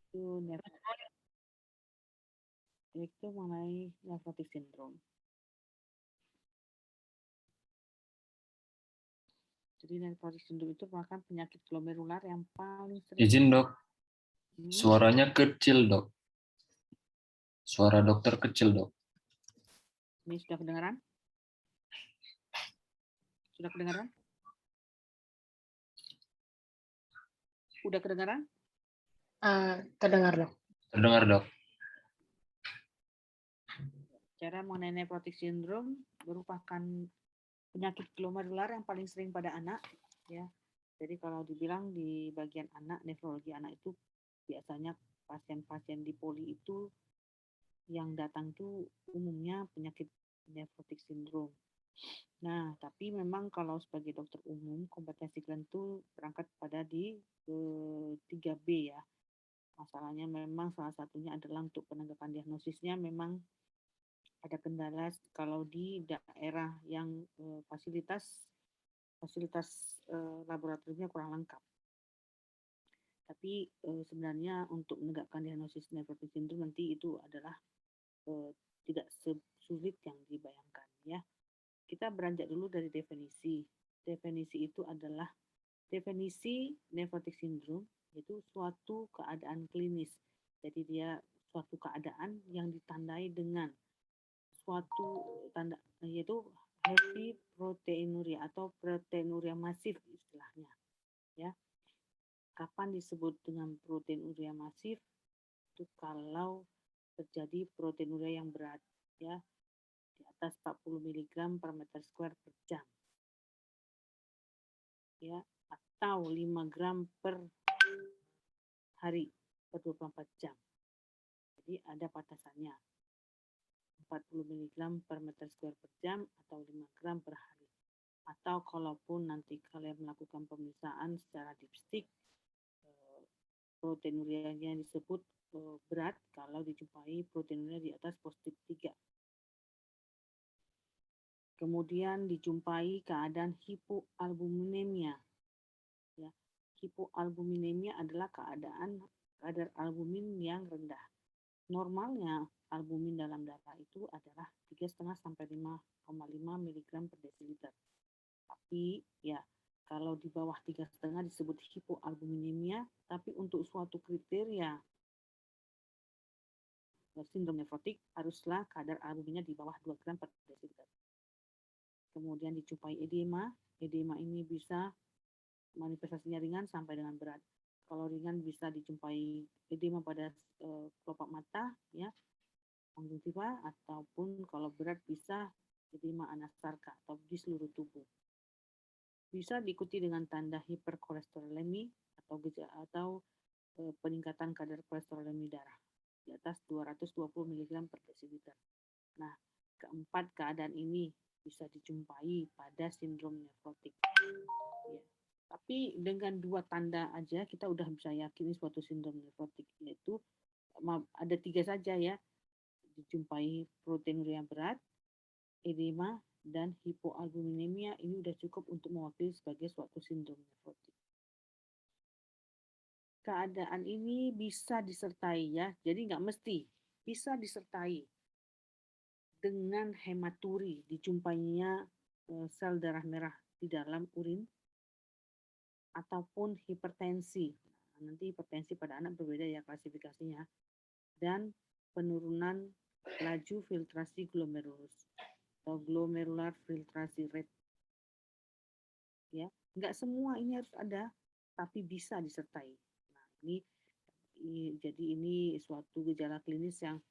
Itu mengenai nephrotic syndrome. Jadi nephrotic syndrome itu merupakan penyakit glomerular yang paling sering. Izin dok, suaranya kecil dok. Suara dokter kecil dok. Ini sudah kedengaran? Sudah kedengaran? Udah kedengaran? Terdengar dok. Terdengar dok. Cara mengenai nephrotic syndrome merupakan penyakit glomerular yang paling sering pada anak, ya. Jadi kalau dibilang di bagian anak, nefrologi anak itu biasanya pasien-pasien di poli itu yang datang tuh umumnya penyakit nephrotic syndrome. Nah, tapi memang kalau sebagai dokter umum, kompetensi kalian tuh berangkat pada di 3B ya. Masalahnya memang salah satunya adalah untuk penegakan diagnosisnya memang ada kendala kalau di daerah yang fasilitas laboratoriumnya kurang lengkap. Tapi sebenarnya untuk menegakkan diagnosis nephrotic syndrome nanti itu adalah tidak sulit yang dibayangkan ya. Kita beranjak dulu dari definisi. Definisi itu adalah definisi nephrotic syndrome yaitu suatu keadaan klinis. Jadi dia suatu keadaan yang ditandai dengan suatu tanda yaitu heavy proteinuria atau proteinuria masif istilahnya ya. Kapan disebut dengan proteinuria masif? Itu kalau terjadi proteinuria yang berat ya di atas 40 mg per meter square per jam ya atau 5 gram per hari per 24 jam. Jadi ada batasannya 40 mg per meter square per jam atau 5 gram per hari. Atau kalaupun nanti kalian melakukan pemeriksaan secara dipstick, proteinurianya disebut berat kalau dijumpai proteinuria di atas positif 3. Kemudian dijumpai keadaan hipoalbuminemia. Ya, hipoalbuminemia adalah keadaan kadar albumin yang rendah. Normalnya albumin dalam darah itu adalah 3,5 sampai 5,5 mg per desiliter. Tapi ya kalau di bawah 3,5 disebut hipoalbuminemia, tapi untuk suatu kriteria sindrom nefrotik haruslah kadar albuminnya di bawah 2 gram per desiliter. Kemudian dijumpai edema. Edema ini bisa manifestasinya ringan sampai dengan berat. Kalau ringan bisa dijumpai edema pada kelopak mata, ya, konjungtiva, ataupun kalau berat bisa edema anasarka atau di seluruh tubuh. Bisa diikuti dengan tanda hiperkolesterolemi atau peningkatan kadar kolesterolemi darah di atas 220 mg per desiliter. Nah, keempat keadaan ini bisa dijumpai pada sindrom nefrotik. Ya. Tapi dengan 2 tanda aja kita udah bisa yakini suatu sindrom nefrotik, yaitu ada 3 saja ya, dijumpai proteinuria berat, edema, dan hipoalbuminemia. Ini udah cukup untuk mewakili sebagai suatu sindrom nefrotik. Keadaan ini bisa disertai ya, jadi nggak mesti, bisa disertai dengan hematuri, dijumpainya sel darah merah di dalam urin, ataupun hipertensi. Nah, nanti hipertensi pada anak berbeda ya klasifikasinya. Dan penurunan laju filtrasi glomerulus atau glomerular filtrasi rate. Ya, nggak semua ini harus ada, tapi bisa disertai. Nah, jadi ini suatu gejala klinis yang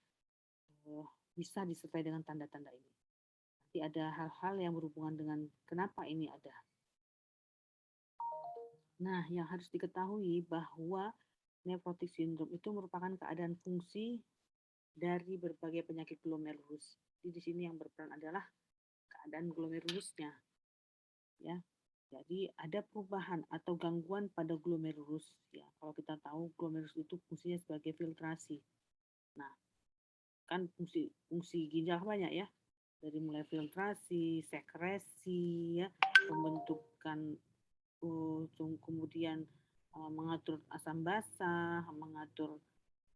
bisa disertai dengan tanda-tanda ini. Nanti ada hal-hal yang berhubungan dengan kenapa ini ada. Nah, yang harus diketahui bahwa nephrotic syndrome itu merupakan keadaan fungsi dari berbagai penyakit glomerulus. Jadi di sini yang berperan adalah keadaan glomerulusnya. Ya. Jadi ada perubahan atau gangguan pada glomerulus. Ya, kalau kita tahu glomerulus itu fungsinya sebagai filtrasi. Nah, kan fungsi ginjal banyak ya. Dari mulai filtrasi, sekresi, ya, pembentukan kemudian mengatur asam basa, mengatur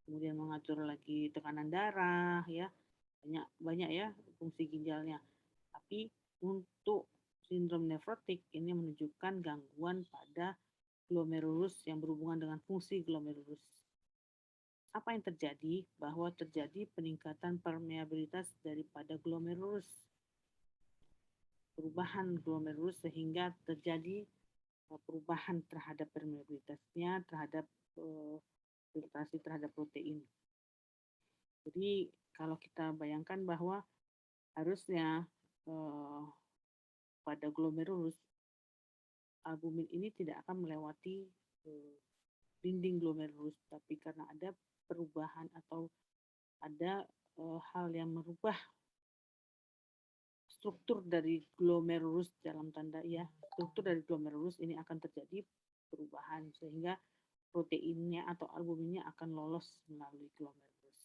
kemudian mengatur lagi tekanan darah, ya, banyak ya fungsi ginjalnya. Tapi untuk sindrom nefrotik ini menunjukkan gangguan pada glomerulus yang berhubungan dengan fungsi glomerulus. Apa yang terjadi? Bahwa terjadi peningkatan permeabilitas daripada glomerulus. Perubahan glomerulus sehingga terjadi perubahan terhadap permeabilitasnya, terhadap filtrasi terhadap protein. Jadi kalau kita bayangkan bahwa harusnya pada glomerulus albumin ini tidak akan melewati dinding glomerulus, tapi karena ada perubahan atau ada hal yang merubah struktur dari glomerulus dalam tanda ya, struktur dari glomerulus ini akan terjadi perubahan sehingga proteinnya atau albuminnya akan lolos melalui glomerulus.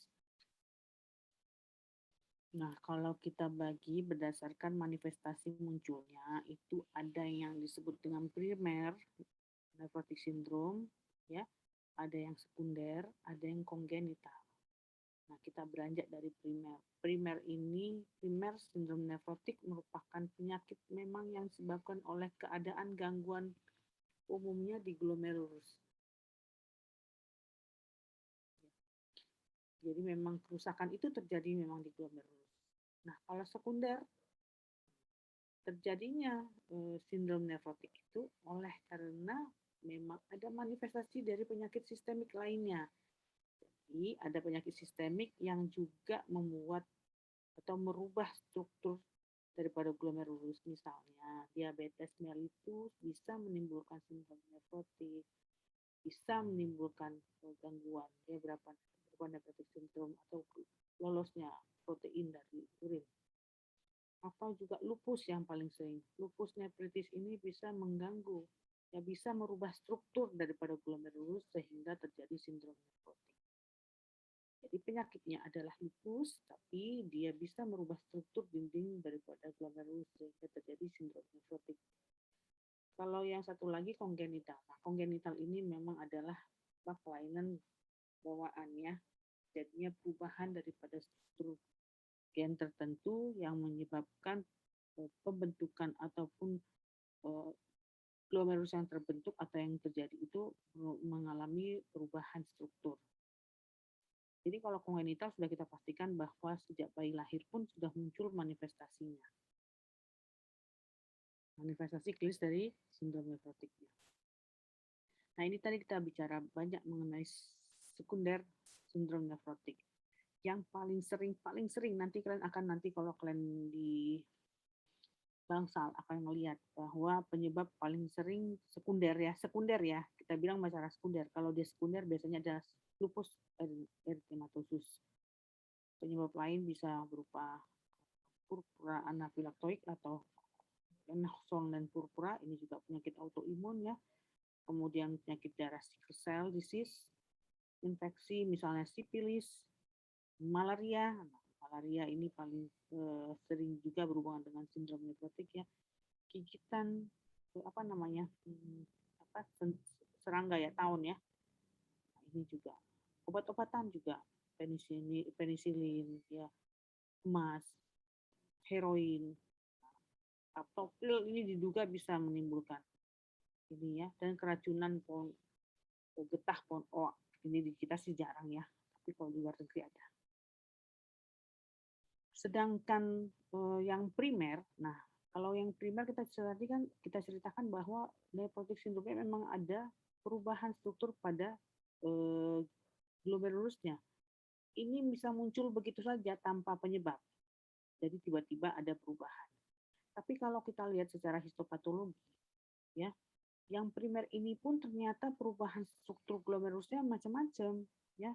Nah, kalau kita bagi berdasarkan manifestasi munculnya, itu ada yang disebut dengan primer nephrotic syndrome, ya, ada yang sekunder, ada yang kongenital. Nah, kita beranjak dari primer. Primer sindrom nefrotik merupakan penyakit memang yang disebabkan oleh keadaan gangguan umumnya di glomerulus. Jadi memang kerusakan itu terjadi memang di glomerulus. Nah, kalau sekunder, terjadinya sindrom nefrotik itu oleh karena memang ada manifestasi dari penyakit sistemik lainnya. Jadi ada penyakit sistemik yang juga membuat atau merubah struktur daripada glomerulus. Misalnya diabetes mellitus bisa menimbulkan sindrom nefrotik, bisa menimbulkan gangguan ya berupa nefrotik sindrom atau lolosnya protein dari urin. Atau juga lupus yang paling sering. Lupus nephritis ini bisa mengganggu, ya bisa merubah struktur daripada glomerulus sehingga terjadi sindrom nefrotik. Jadi penyakitnya adalah lupus, tapi dia bisa merubah struktur dinding daripada glomerulus sehingga terjadi sindrom nefrotik. Kalau yang satu lagi kongenital. Nah, kongenital ini memang adalah kelainan bawaan ya. Jadinya perubahan daripada struktur gen tertentu yang menyebabkan pembentukan ataupun glomerulus yang terbentuk atau yang terjadi itu mengalami perubahan struktur. Jadi kalau kongenital sudah kita pastikan bahwa sejak bayi lahir pun sudah muncul manifestasinya. Manifestasi klinis dari sindrom nefrotiknya. Nah ini tadi kita bicara banyak mengenai sekunder sindrom nefrotik. Yang paling sering nanti kalian akan kalau kalian di Bangsal akan melihat bahwa penyebab paling sering sekunder ya. Kita bilang masalah sekunder. Kalau dia sekunder biasanya ada lupus erythematosus. Penyebab lain bisa berupa purpura anafilaktoik atau Enoxon dan purpura, ini juga penyakit autoimun ya. Kemudian penyakit darah sickle cell disease, infeksi misalnya sipilis, malaria. Nah, malaria ini paling sering juga berhubungan dengan sindrom nefrotik ya. Gigitan serangga ya, taun ya. Nah, ini juga obat-obatan juga penisilin ya, emas, heroin, atau pil ini diduga bisa menimbulkan ini ya, dan keracunan getah pohon oak. Ini di kita sih jarang ya, tapi kalau di luar negeri ada. Sedangkan yang primer, nah kalau yang primer kita ceritakan bahwa nephrotic syndrome memang ada perubahan struktur pada glomerulusnya. Ini bisa muncul begitu saja tanpa penyebab. Jadi tiba-tiba ada perubahan. Tapi kalau kita lihat secara histopatologi, ya, yang primer ini pun ternyata perubahan struktur glomerulusnya macam-macam, ya.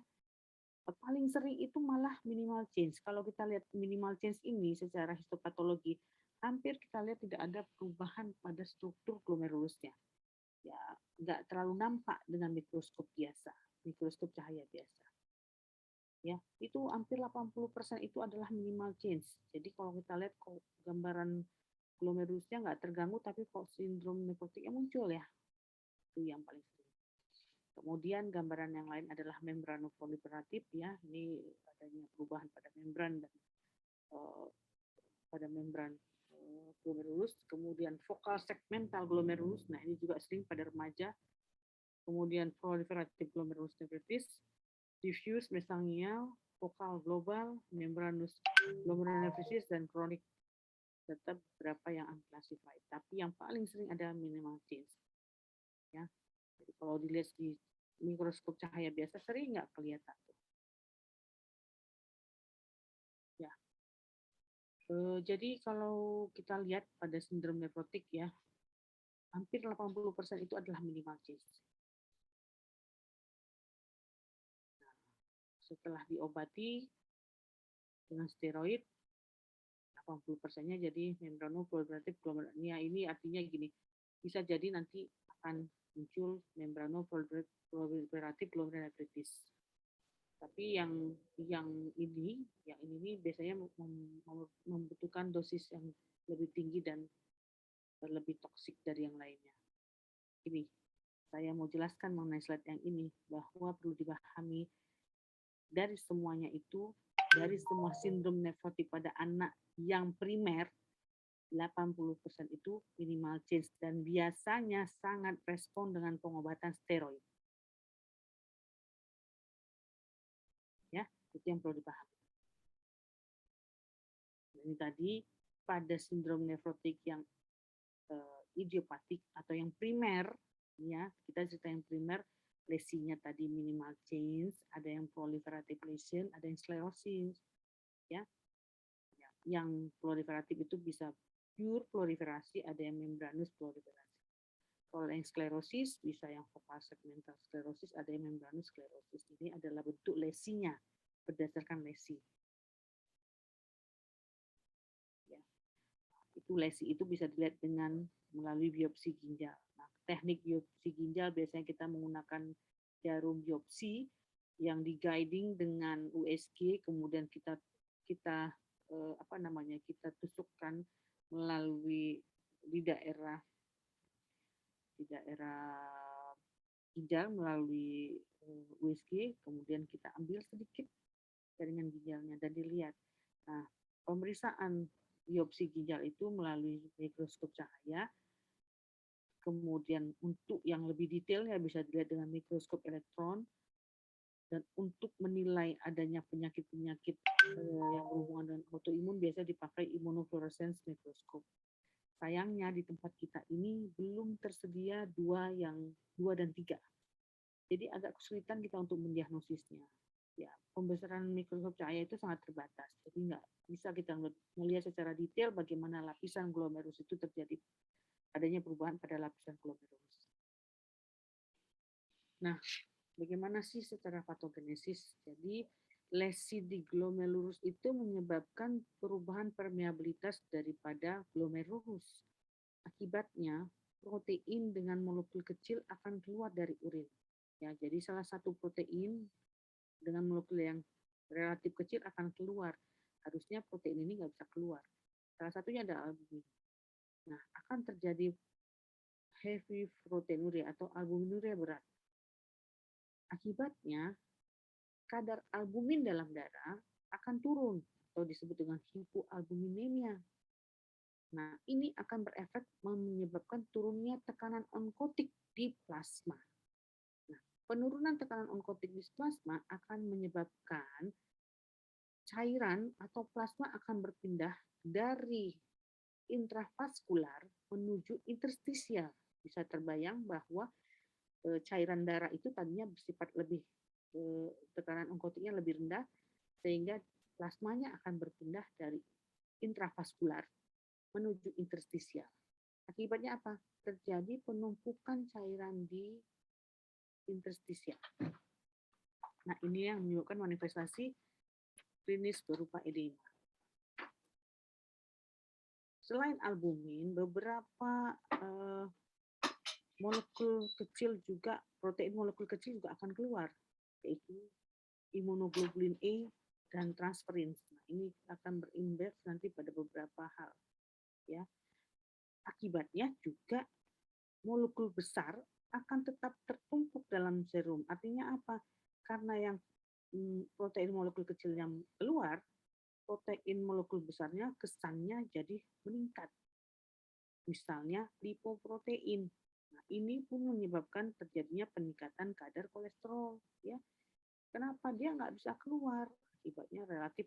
Paling sering itu malah minimal change. Kalau kita lihat minimal change ini secara histopatologi, hampir kita lihat tidak ada perubahan pada struktur glomerulusnya. Ya, nggak terlalu nampak dengan mikroskop biasa, mikroskop cahaya biasa. Ya, itu hampir 80% itu adalah minimal change. Jadi kalau kita lihat kok gambaran glomerusnya nggak terganggu, tapi kok sindrom nefrotiknya muncul ya, itu yang paling sering. Kemudian gambaran yang lain adalah membranoproliferatif ya, ini adanya perubahan pada membran dan pada membran glomerulus. Kemudian focal segmental glomerulus, nah ini juga sering pada remaja. Kemudian proliferatif glomerulus nephritis, diffuse mesangial, focal global, membranous glomerulonephritis, dan kronik. Tetap berapa yang unclassified, tapi yang paling sering ada minimal change. Ya, jadi kalau dilihat di mikroskop cahaya biasa sering nggak kelihatan tuh. Ya, jadi kalau kita lihat pada sindrom nefrotik ya, hampir 80% itu adalah minimal change. Nah, setelah diobati dengan steroid, 80%-nya jadi membranoproliferatif glomerulus. Ini artinya gini, bisa jadi nanti akan muncul membranoproliferatif glomerulonephritis. Tapi yang ini biasanya membutuhkan dosis yang lebih tinggi dan lebih toksik dari yang lainnya. Ini saya mau jelaskan mengenai slide yang ini bahwa perlu dipahami dari semuanya itu, dari semua sindrom nefrotik pada anak yang primer 80% itu minimal change dan biasanya sangat respon dengan pengobatan steroid. Ya, itu yang perlu dipahami. Ini tadi pada sindrom nefrotik yang idiopatik atau yang primer, ya kita cerita yang primer, lesinya tadi minimal change, ada yang proliferative lesion, ada yang sclerosis, ya. Yang proliferatif itu bisa pure proliferasi, ada yang membranous proliferasi. Kalau yang sklerosis bisa yang focal segmental sklerosis, ada yang membranous sklerosis. Ini adalah bentuk lesinya berdasarkan lesi. Ya. Itu lesi itu bisa dilihat dengan melalui biopsi ginjal. Nah, teknik biopsi ginjal biasanya kita menggunakan jarum biopsi yang di-guiding dengan USG, kemudian kita kita tusukkan melalui di daerah ginjal melalui USG, kemudian kita ambil sedikit jaringan ginjalnya dan dilihat. Nah, pemeriksaan biopsi ginjal itu melalui mikroskop cahaya. Kemudian untuk yang lebih detailnya bisa dilihat dengan mikroskop elektron. Dan untuk menilai adanya penyakit-penyakit yang berhubungan dengan autoimun biasa dipakai immunofluorescence mikroskop. Sayangnya di tempat kita ini belum tersedia 2 dan 3. Jadi agak kesulitan kita untuk mendiagnosisnya. Ya, pembesaran mikroskop cahaya itu sangat terbatas. Jadi nggak bisa kita melihat secara detail bagaimana lapisan glomerulus itu terjadi adanya perubahan pada lapisan glomerulus. Nah, bagaimana sih secara patogenesis? Jadi lesi di glomerulus itu menyebabkan perubahan permeabilitas daripada glomerulus. Akibatnya protein dengan molekul kecil akan keluar dari urin. Ya, jadi salah satu protein dengan molekul yang relatif kecil akan keluar. Harusnya protein ini nggak bisa keluar. Salah satunya ada albumin. Nah, akan terjadi heavy proteinuria atau albuminuria berat. Akibatnya, kadar albumin dalam darah akan turun atau disebut dengan hipoalbuminemia. Nah, ini akan berefek menyebabkan turunnya tekanan onkotik di plasma. Nah, penurunan tekanan onkotik di plasma akan menyebabkan cairan atau plasma akan berpindah dari intravaskular menuju interstisial. Bisa terbayang bahwa cairan darah itu tadinya bersifat lebih tekanan onkotiknya lebih rendah sehingga plasmanya akan berpindah dari intravaskular menuju interstisial. Akibatnya apa? Terjadi penumpukan cairan di interstisial. Nah, ini yang menyebabkan manifestasi klinis berupa edema. Selain albumin, beberapa molekul kecil juga, protein molekul kecil juga akan keluar, yaitu immunoglobulin A dan transferin. Nah, ini akan berimbas nanti pada beberapa hal. Ya. Akibatnya juga molekul besar akan tetap tertumpuk dalam serum. Artinya apa? Karena yang protein molekul kecil yang keluar, protein molekul besarnya kesannya jadi meningkat. Misalnya lipoprotein. Nah, ini pun menyebabkan terjadinya peningkatan kadar kolesterol. Ya, kenapa dia nggak bisa keluar? Akibatnya relatif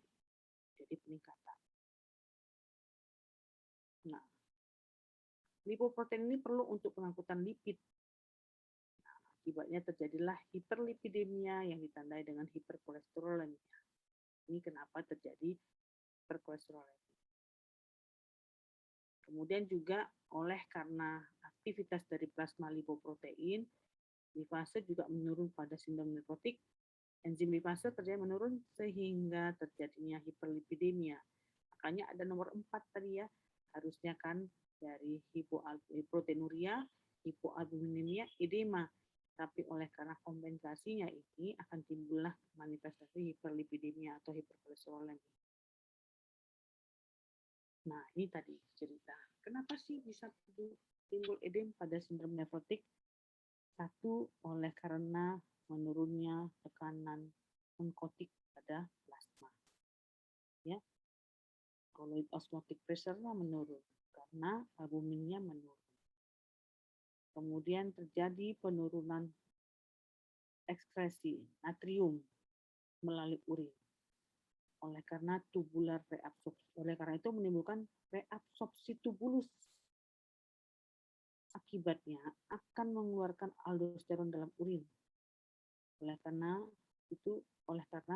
jadi peningkatan. Nah, lipoprotein ini perlu untuk pengangkutan lipid. Nah, akibatnya terjadilah hiperlipidemia yang ditandai dengan hiperkolesterolemia. Ini kenapa terjadi hiperkolesterolemia. Kemudian juga karena aktivitas dari plasma lipoprotein, lipase juga menurun pada sindrom nefrotik. Enzim lipase terjadi menurun sehingga terjadinya hiperlipidemia. Makanya ada nomor 4 tadi ya, harusnya kan dari hipoproteinuria, hipoalbuminemia, edema. Tapi oleh karena kompensasinya ini akan timbullah manifestasi hiperlipidemia atau hiperkolesterolemia. Nah, ini tadi cerita. Kenapa sih bisa timbul edem pada sindrom nefrotik? Satu, oleh karena menurunnya tekanan onkotik pada plasma. Ya, kolloid osmotic pressure-nya menurun karena albuminnya menurun. Kemudian terjadi penurunan ekskresi natrium melalui urin. Oleh karena tubular reabsorpsi. Oleh karena itu menimbulkan reabsorpsi tubulus. Akibatnya akan mengeluarkan aldosteron dalam urin. Oleh karena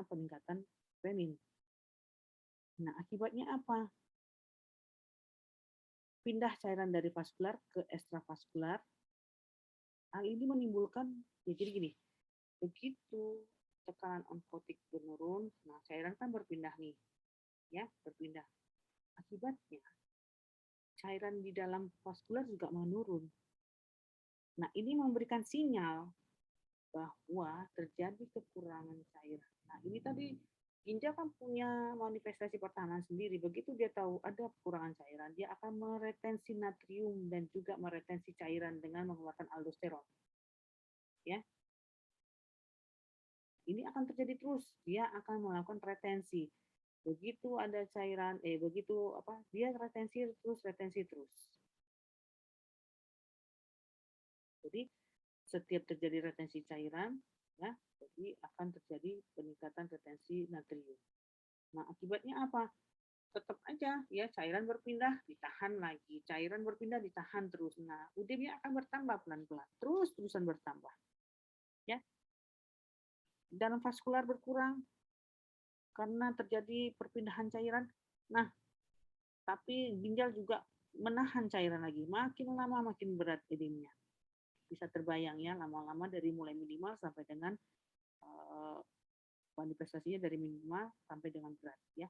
peningkatan renin. Nah, akibatnya apa? Pindah cairan dari vaskular ke ekstravaskular. Hal ini menimbulkan, ya jadi gini, begitu tekanan onkotik menurun, nah cairan kan berpindah nih, ya berpindah. Akibatnya cairan di dalam vaskular juga menurun. Nah, ini memberikan sinyal bahwa terjadi kekurangan cairan. Nah, ini tadi ginjal kan punya manifestasi pertahanan sendiri. Begitu dia tahu ada kekurangan cairan, dia akan meretensi natrium dan juga meretensi cairan dengan mengeluarkan aldosteron. Ya. Ini akan terjadi terus. Dia akan melakukan retensi. Begitu ada cairan, dia retensi terus. Jadi setiap terjadi retensi cairan, ya, jadi akan terjadi peningkatan retensi natrium. Nah, akibatnya apa? Tetap aja ya cairan berpindah, ditahan lagi, cairan berpindah, ditahan terus. Nah, UDM-nya akan bertambah pelan-pelan, terusan bertambah. Ya. Dalam vaskular berkurang karena terjadi perpindahan cairan. Nah, tapi ginjal juga menahan cairan lagi. Makin lama makin berat edemnya. Bisa terbayang ya, lama-lama dari mulai minimal sampai dengan manifestasinya dari minimal sampai dengan berat ya.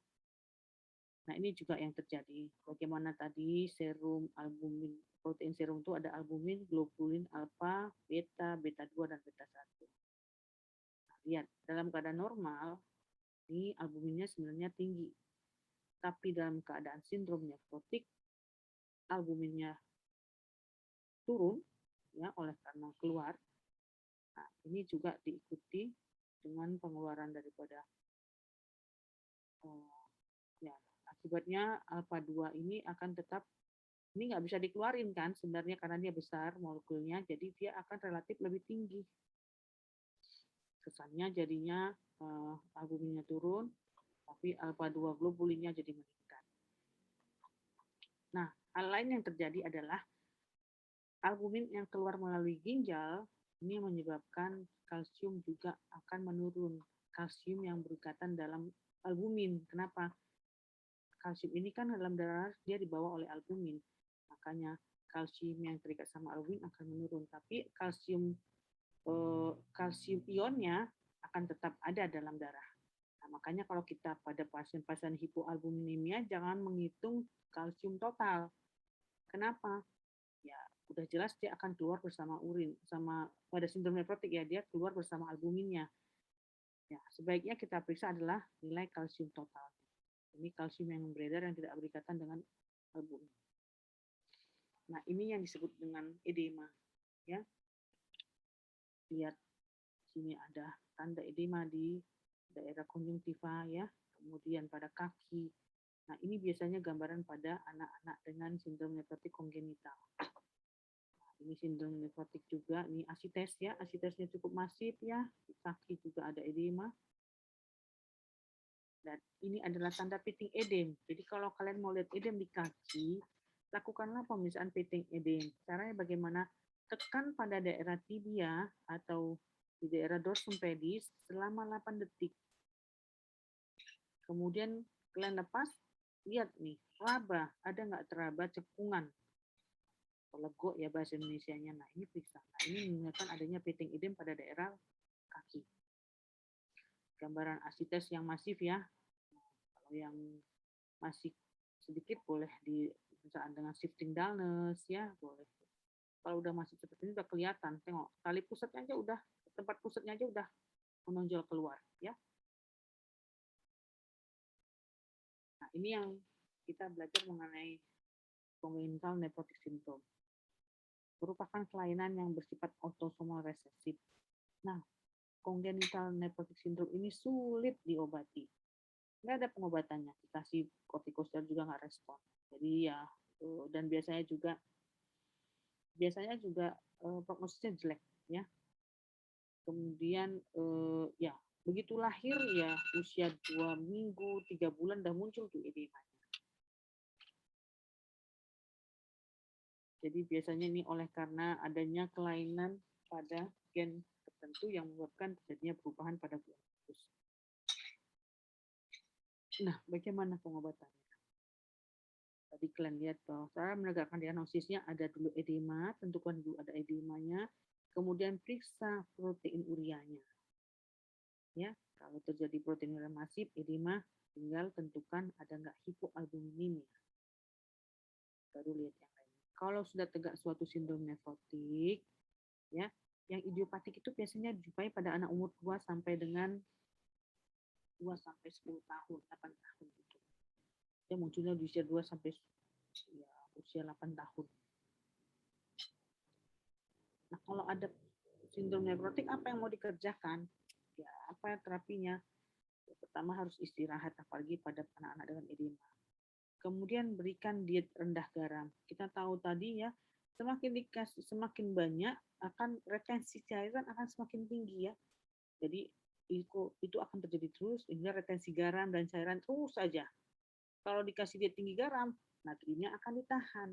Nah, ini juga yang terjadi. Bagaimana tadi serum albumin, protein serum itu ada albumin, globulin alfa, beta, beta 2 dan beta 1. Nah, lihat, dalam keadaan normal ini albuminnya sebenarnya tinggi. Tapi dalam keadaan sindrom nefrotik albuminnya turun ya oleh karena keluar. Nah, ini juga diikuti dengan pengeluaran daripada ya, akibatnya alfa 2 ini akan tetap ini nggak bisa dikeluarin kan sebenarnya karena dia besar molekulnya, jadi dia akan relatif lebih tinggi. Kesannya jadinya albuminnya turun, tapi alfa 2 globulinnya jadi meningkat. Nah, hal lain yang terjadi adalah albumin yang keluar melalui ginjal ini menyebabkan kalsium juga akan menurun. Kalsium yang berikatan dalam albumin. Kenapa? Kalsium ini kan dalam darah dia dibawa oleh albumin. Makanya kalsium yang terikat sama albumin akan menurun. Tapi kalsium ionnya akan tetap ada dalam darah. Nah, makanya kalau kita pada pasien-pasien hipoalbuminemia jangan menghitung kalsium total. Kenapa? Ya, udah jelas dia akan keluar bersama urin, sama pada sindrom nefrotik ya dia keluar bersama albuminnya. Ya, sebaiknya kita periksa adalah nilai kalsium total. Ini kalsium yang beredar yang tidak berikatan dengan albumin. Nah, ini yang disebut dengan edema, ya. lihat sini ada tanda edema di daerah konjungtiva ya, kemudian pada kaki. Nah, ini biasanya gambaran pada anak-anak dengan sindrom nefrotik kongenital. Nah, ini sindrom nefrotik juga, ini asites ya, asitesnya cukup masif ya, di kaki juga ada edema. Dan ini adalah tanda pitting edem. Jadi kalau kalian mau lihat edem di kaki, lakukanlah pemeriksaan pitting edem. Caranya bagaimana? Tekan pada daerah tibia atau di daerah dorsum pedis selama 8 detik. Kemudian kalian lepas, lihat nih, raba, ada nggak teraba cekungan? Legok ya bahasa Indonesianya. Nah, ini periksa. Nah, ini menunjukkan adanya pitting edem pada daerah kaki. Gambaran asites yang masif ya. Kalau yang masih sedikit boleh diperiksa dengan shifting dullness ya, boleh. Kalau udah masih seperti ini udah kelihatan, tengok tali pusatnya aja udah, tempat pusatnya aja udah menonjol keluar ya. Nah, ini yang kita belajar mengenai congenital nephrotic syndrome. Merupakan kelainan yang bersifat autosomal resesif. Nah, congenital nephrotic syndrome ini sulit diobati. Nggak ada pengobatannya, dikasih kortikosteroid juga nggak respon. Jadi ya, dan biasanya juga prognosisnya jelek ya. Kemudian ya begitu lahir ya usia 2 minggu 3 bulan udah muncul tuh edema. Jadi biasanya ini oleh karena adanya kelainan pada gen tertentu yang menyebabkan terjadinya perubahan pada globus. Nah, bagaimana pengobatannya? Tadi kalian lihat bahwa cara menegakkan diagnosisnya ada dulu edema, tentukan dulu ada edemanya, kemudian periksa protein urianya. Ya, kalau terjadi protein urea masif, edema, tinggal tentukan ada nggak hipoalbuminemia. Baru lihat yang lain. Kalau sudah tegak suatu sindrom nefrotik, ya, yang idiopatik itu biasanya dijumpai pada anak umur 2 sampai dengan 2 sampai 10 tahun, 8 tahun gitu. Ya munculnya di usia 2 sampai ya, usia 8 tahun. Nah, kalau ada sindrom nefrotik apa yang mau dikerjakan? Ya, apa terapinya? Ya, pertama harus istirahat apalagi pada anak-anak dengan edema. Kemudian berikan diet rendah garam. Kita tahu tadi ya, semakin banyak akan retensi cairan akan semakin tinggi ya. Jadi itu akan terjadi terus sehingga retensi garam dan cairan terus saja. Kalau dikasih diet tinggi garam, natriumnya akan ditahan.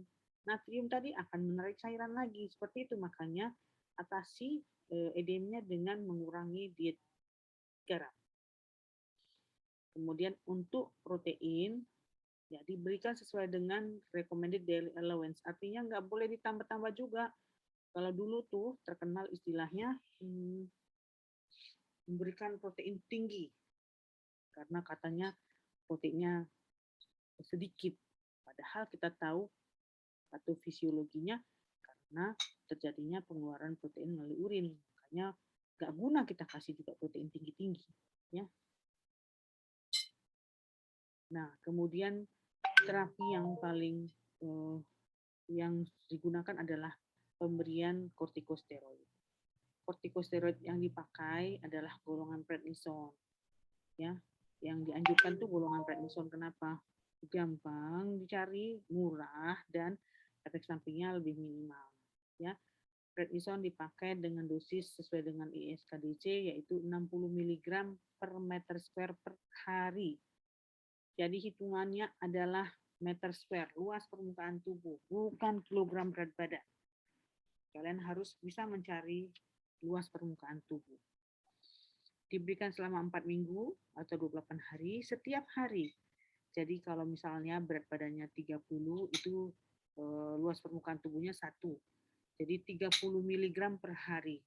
Natrium tadi akan menarik cairan lagi. Seperti itu makanya atasi edemnya dengan mengurangi diet garam. Kemudian untuk protein, ya diberikan sesuai dengan recommended daily allowance. Artinya nggak boleh ditambah-tambah juga. Kalau dulu tuh terkenal istilahnya memberikan protein tinggi. Karena katanya proteinnya sedikit. Padahal kita tahu patofisiologinya karena terjadinya pengeluaran protein melalui urin. Makanya nggak guna kita kasih juga protein tinggi-tinggi. Ya. Nah, kemudian terapi yang paling yang digunakan adalah pemberian kortikosteroid. Kortikosteroid yang dipakai adalah golongan prednison. Ya, yang dianjurkan tuh golongan prednison. Kenapa? Gampang dicari, murah, dan efek sampingnya lebih minimal. Ya, prednison dipakai dengan dosis sesuai dengan ISKDC yaitu 60 mg per meter square per hari. Jadi hitungannya adalah meter square, luas permukaan tubuh, bukan kilogram berat badan. Kalian harus bisa mencari luas permukaan tubuh. Diberikan selama 4 minggu atau 28 hari setiap hari. Jadi kalau misalnya berat badannya 30 itu luas permukaan tubuhnya 1. Jadi 30 mg per hari.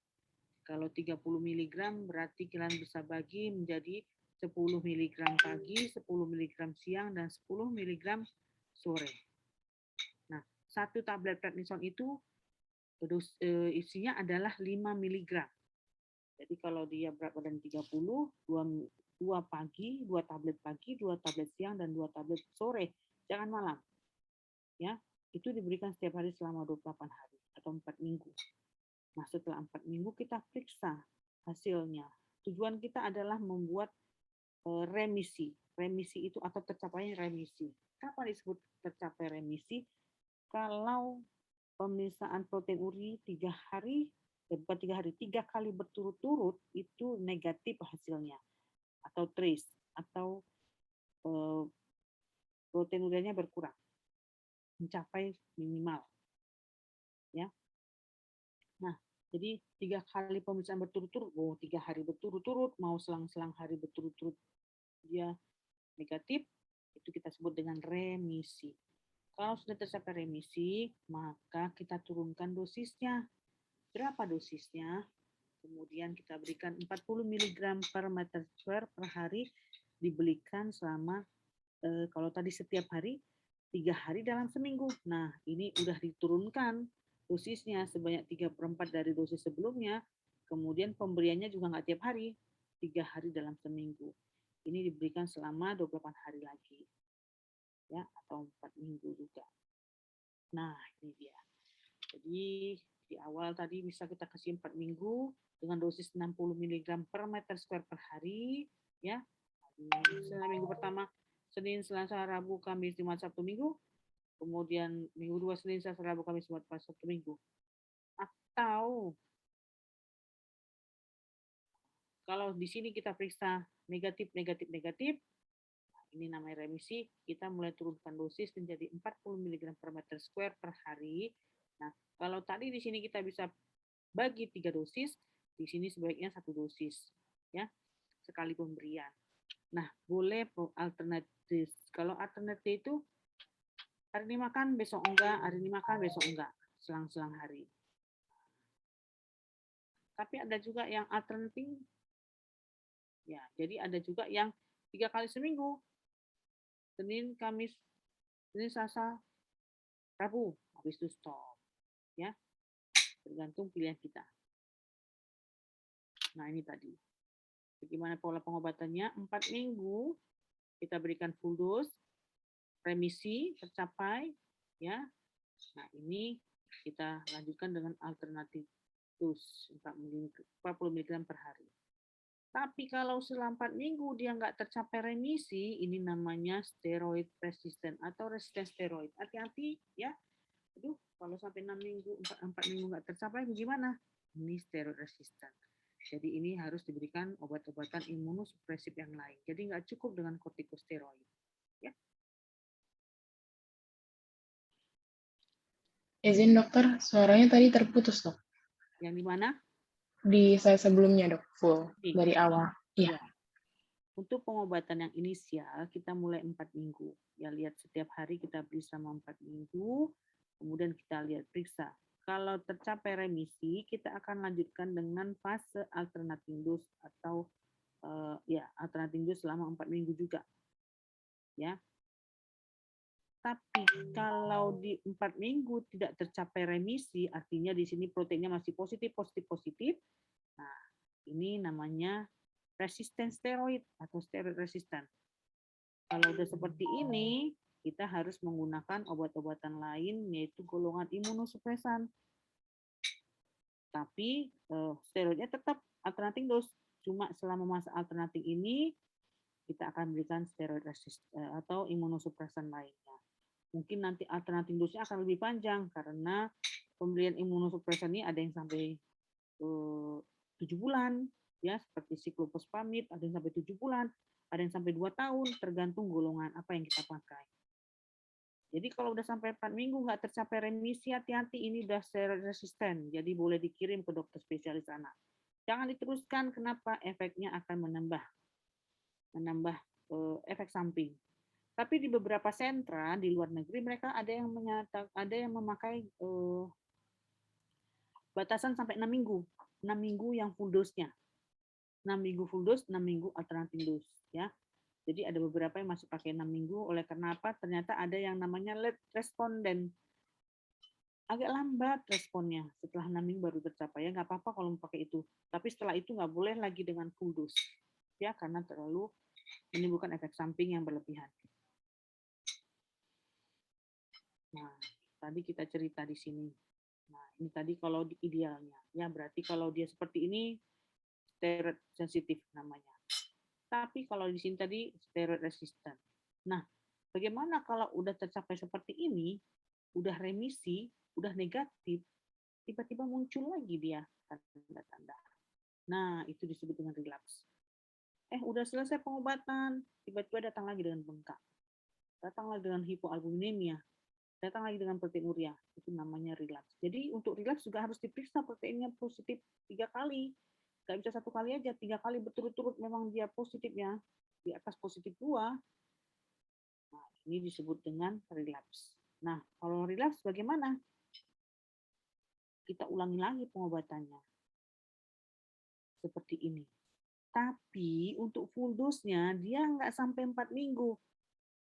Kalau 30 mg berarti kalian bisa bagi menjadi 10 mg pagi, 10 mg siang, dan 10 mg sore. Nah, satu tablet prednison itu isinya adalah 5 mg. Jadi kalau dia berat badan 30, 2 pagi, 2 tablet pagi, 2 tablet siang, dan 2 tablet sore. Jangan malam. Ya, itu diberikan setiap hari selama 28 hari atau 4 minggu. Nah, setelah 4 minggu kita periksa hasilnya. Tujuan kita adalah membuat remisi. Remisi itu atau tercapainya remisi. Kapan disebut tercapai remisi? Kalau pemeriksaan protein uri 3 hari, bukan 3 hari, 3 kali berturut-turut itu negatif hasilnya atau trace atau protein urianya berkurang, mencapai minimal, ya. Nah, jadi 3 kali pemeriksaan berturut-turut, 3 hari berturut-turut, mau selang-selang hari berturut-turut dia negatif, itu kita sebut dengan remisi. Kalau sudah tercapai remisi, maka kita turunkan dosisnya. Berapa dosisnya? Kemudian kita berikan 40 mg per meter square per hari, dibelikan selama, kalau tadi setiap hari, 3 hari dalam seminggu. Nah, ini udah diturunkan dosisnya sebanyak 3/4 dari dosis sebelumnya, kemudian pemberiannya juga nggak tiap hari, 3 hari dalam seminggu. Ini diberikan selama 28 hari lagi, ya, atau 4 minggu juga. Nah, ini dia. Jadi di awal tadi bisa kita kasih 4 minggu dengan dosis 60 mg per meter square per hari, ya. Minggu pertama Senin, Selasa, Rabu, Kamis, Jumat, Sabtu, Minggu. Kemudian minggu 2 Senin, Selasa, Rabu, Kamis, Jumat, Sabtu, Minggu. Atau kalau di sini kita periksa negatif, ini namanya remisi, kita mulai turunkan dosis menjadi 40 mg per meter square per hari. Nah, kalau tadi di sini kita bisa bagi 3 dosis, di sini sebaiknya 1 dosis, ya, sekali pemberian. Nah, boleh alternatif. Kalau alternatif itu hari ini makan, besok enggak, hari ini makan, besok enggak, selang-selang hari. Tapi ada juga yang alternatif, ya, jadi ada juga yang 3 kali seminggu, Senin, Kamis, Senin, Selasa, Rabu, habis itu stop, ya, tergantung pilihan kita. Nah, ini tadi. Bagaimana pola pengobatannya? 4 minggu kita berikan full dose, remisi tercapai, ya. Nah, ini kita lanjutkan dengan alternatif dose 40 mg per hari. Tapi kalau selama 4 minggu dia nggak tercapai remisi, ini namanya steroid resisten atau resisten steroid. Hati-hati ya. Aduh, kalau sampai 6 minggu, 4 minggu nggak tercapai, gimana? Ini steroid resisten. Jadi ini harus diberikan obat-obatan imunosupresif yang lain. Jadi nggak cukup dengan kortikosteroid. Ya. Izin dokter, suaranya tadi terputus dok. Yang di mana? Di saya sebelumnya dok, full dari awal. Iya. Ya. Untuk pengobatan yang inisial, kita mulai 4 minggu. Ya, lihat setiap hari kita beri selama 4 minggu, kemudian kita lihat periksa. Kalau tercapai remisi, kita akan lanjutkan dengan fase alternating dose atau alternating dose selama 4 minggu juga. Ya. Tapi kalau di 4 minggu tidak tercapai remisi, artinya di sini proteinnya masih positif. Nah, ini namanya resisten steroid atau steroid resisten. Kalau udah seperti ini, kita harus menggunakan obat-obatan lain, yaitu golongan imunosupresan. Tapi steroidnya tetap alternating dose. Cuma selama masa alternating ini, kita akan berikan steroid resisten atau imunosupresan lainnya. Mungkin nanti alternating dose-nya akan lebih panjang, karena pemberian imunosupresan ini ada yang sampai 7 bulan, ya, seperti siklofosfamid, ada yang sampai 7 bulan, ada yang sampai 2 tahun, tergantung golongan apa yang kita pakai. Jadi kalau udah sampai 4 minggu nggak tercapai remisi, hati-hati, ini udah steroid resisten, jadi boleh dikirim ke dokter spesialis anak. Jangan diteruskan, kenapa? Efeknya akan menambah efek samping. Tapi di beberapa sentra di luar negeri mereka ada yang memakai batasan sampai 6 minggu. 6 minggu yang full dose-nya. 6 minggu full dose, 6 minggu alternating dose, ya. Jadi ada beberapa yang masih pakai 6 minggu, oleh karena apa? Ternyata ada yang namanya late responden. Agak lambat responnya, setelah 6 minggu baru tercapai. Ya nggak apa-apa kalau mau pakai itu. Tapi setelah itu nggak boleh lagi dengan full dose. Ya, karena terlalu menimbulkan efek samping yang berlebihan. Nah, tadi kita cerita di sini. Nah, ini tadi kalau di idealnya. Ya, berarti kalau dia seperti ini, steroid sensitif namanya. Tapi kalau di sini tadi steroid resistant. Nah, bagaimana kalau udah tercapai seperti ini, udah remisi, udah negatif, tiba-tiba muncul lagi dia tanda-tanda. Nah, itu disebut dengan relapse. Udah selesai pengobatan, tiba-tiba datang lagi dengan bengkak. Datang lagi dengan hipoalbuminemia. Datang lagi dengan proteinuria. Itu namanya relapse. Jadi untuk relapse juga harus diperiksa proteinnya positif 3 kali. Nggak bisa 1 kali aja, 3 kali berturut-turut memang dia positifnya. Di atas positif 2. Nah, ini disebut dengan relapse. Nah, kalau relapse bagaimana? Kita ulangi lagi pengobatannya. Seperti ini. Tapi untuk full dose-nya dia nggak sampai 4 minggu.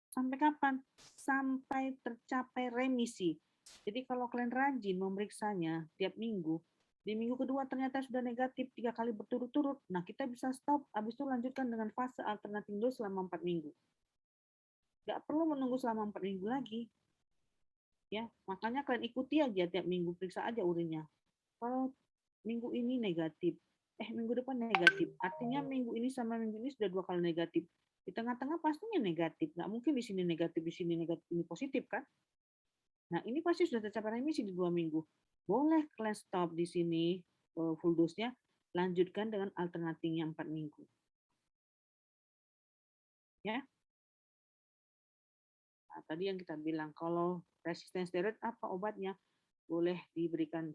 Sampai kapan? Sampai tercapai remisi. Jadi kalau kalian rajin memeriksanya tiap minggu, di minggu kedua ternyata sudah negatif 3 kali berturut-turut, nah kita bisa stop, habis itu lanjutkan dengan fase alternatif dose selama 4 minggu. Nggak perlu menunggu selama 4 minggu lagi. Ya, makanya kalian ikuti aja tiap minggu, periksa aja urinnya. Kalau minggu ini negatif, minggu depan negatif. Artinya minggu ini sama minggu ini sudah 2 kali negatif. Di tengah-tengah pastinya negatif. Nggak mungkin di sini negatif, di sini negatif, ini positif kan? Nah, ini pasti sudah tercapai remisi di 2 minggu. Boleh kalian stop di sini full dose-nya, lanjutkan dengan alternatifnya 4 minggu. Ya. Nah, tadi yang kita bilang, kalau resisten steroid apa obatnya? Boleh diberikan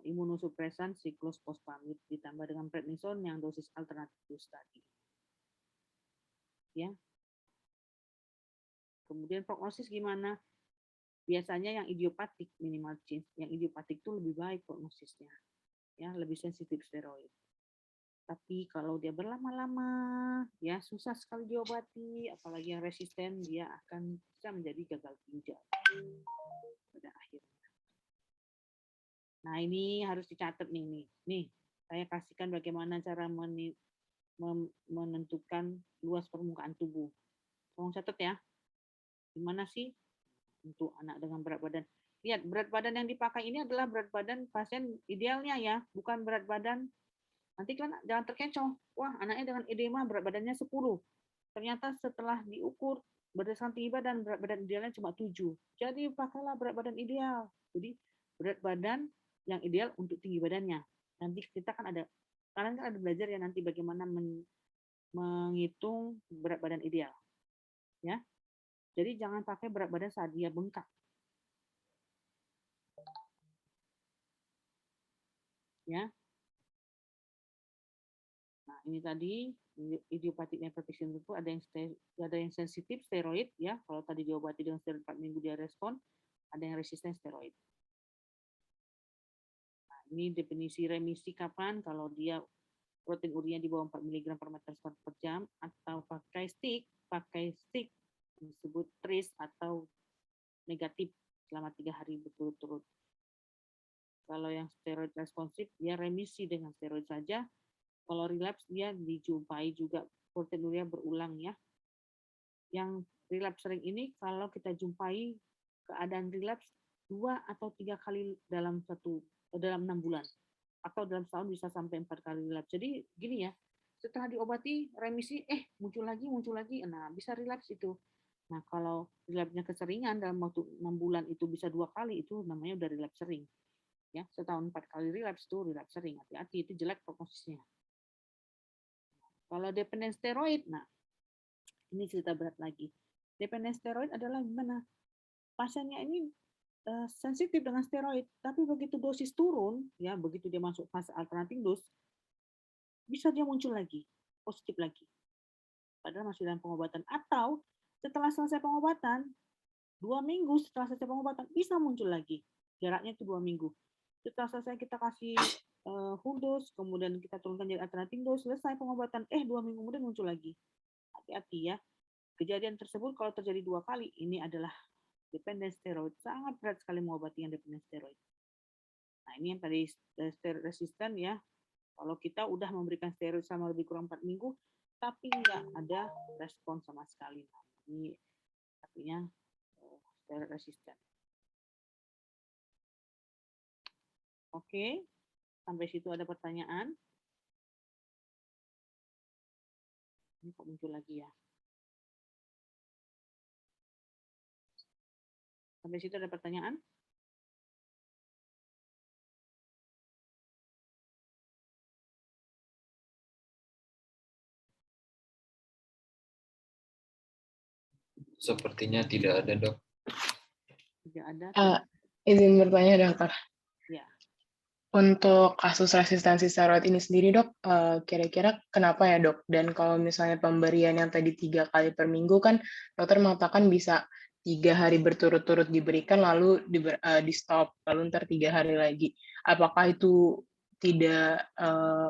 imunosupresan siklus fosfamid ditambah dengan prednison yang dosis alternatif tadi. Ya. Kemudian prognosis gimana? Biasanya yang idiopatik minimal change. Yang idiopatik itu lebih baik prognosisnya. Ya, lebih sensitif steroid. Tapi kalau dia berlama-lama, ya susah sekali diobati, apalagi yang resisten, dia akan bisa menjadi gagal ginjal pada akhirnya. Nah, ini harus dicatat nih. Nih, saya kasihkan bagaimana cara menentukan luas permukaan tubuh. Tolong catat ya. Gimana sih untuk anak dengan berat badan? Lihat, berat badan yang dipakai ini adalah berat badan pasien idealnya ya, bukan berat badan. Nanti kan jangan terkecoh. Wah, anaknya dengan edema berat badannya 10. Ternyata setelah diukur berdasarkan tinggi badan, berat badan idealnya cuma 7. Jadi pakailah berat badan ideal. Jadi berat badan yang ideal untuk tinggi badannya. Nanti kita kan ada, kalian kan ada belajar ya nanti bagaimana menghitung berat badan ideal. Ya. Jadi jangan pakai berat badan saat dia bengkak. Ya. Nah, ini tadi idiopatik nephrotic syndrome itu ada yang sensitif steroid ya. Kalau tadi diobati dengan steroid 4 minggu dia respon, ada yang resisten steroid. Nah, ini definisi remisi kapan kalau dia proteinuria di bawah 4 mg per meter square per jam atau pakai stick disebut trace atau negatif selama 3 hari berturut-turut. Kalau yang steroid responsif dia remisi dengan steroid saja. Kalau relapse dia dijumpai juga proteinuria berulang ya. Yang relapse sering ini kalau kita jumpai keadaan relapse 2 atau 3 kali dalam 6 bulan. Atau dalam setahun bisa sampai 4 kali relapse. Jadi gini ya, setelah diobati remisi, muncul lagi, nah bisa relapse itu. Nah kalau relapse-nya keseringan dalam waktu 6 bulan itu bisa 2 kali, itu namanya udah relapse sering. Ya, setahun 4 kali relapse itu relapse sering. Hati-hati, itu jelek prognosisnya. Kalau dependen steroid, nah ini cerita berat lagi. Dependen steroid adalah gimana? Pasiennya ini sensitif dengan steroid, tapi begitu dosis turun, ya begitu dia masuk fase alternatif dose, bisa dia muncul lagi, positif lagi. Padahal masih dalam pengobatan. Atau setelah selesai pengobatan, 2 minggu setelah selesai pengobatan, bisa muncul lagi. Jaraknya itu 2 minggu. Setelah selesai kita kasih full dose, kemudian kita turunkan jadi alternatif dose, selesai pengobatan, 2 minggu kemudian muncul lagi. Hati-hati ya. Kejadian tersebut kalau terjadi 2 kali, ini adalah dependen steroid. Sangat berat sekali mengobati yang dependen steroid. Nah, ini yang tadi steroid resisten ya. Kalau kita udah memberikan steroid selama lebih kurang 4 minggu, tapi nggak ada respon sama sekali. Nah, ini artinya steroid resisten. Oke, sampai situ ada pertanyaan? Ini kok muncul lagi ya? Sampai situ ada pertanyaan? Sepertinya tidak ada, Dok. Tidak ada. Izin bertanya, dokter. Ya. Untuk kasus resistensi steroid ini sendiri, dok, kira-kira kenapa ya, dok? Dan kalau misalnya pemberian yang tadi 3 kali per minggu kan, dokter mengatakan bisa 3 hari berturut-turut diberikan, lalu di stop, lalu ntar 3 hari lagi. Apakah itu tidak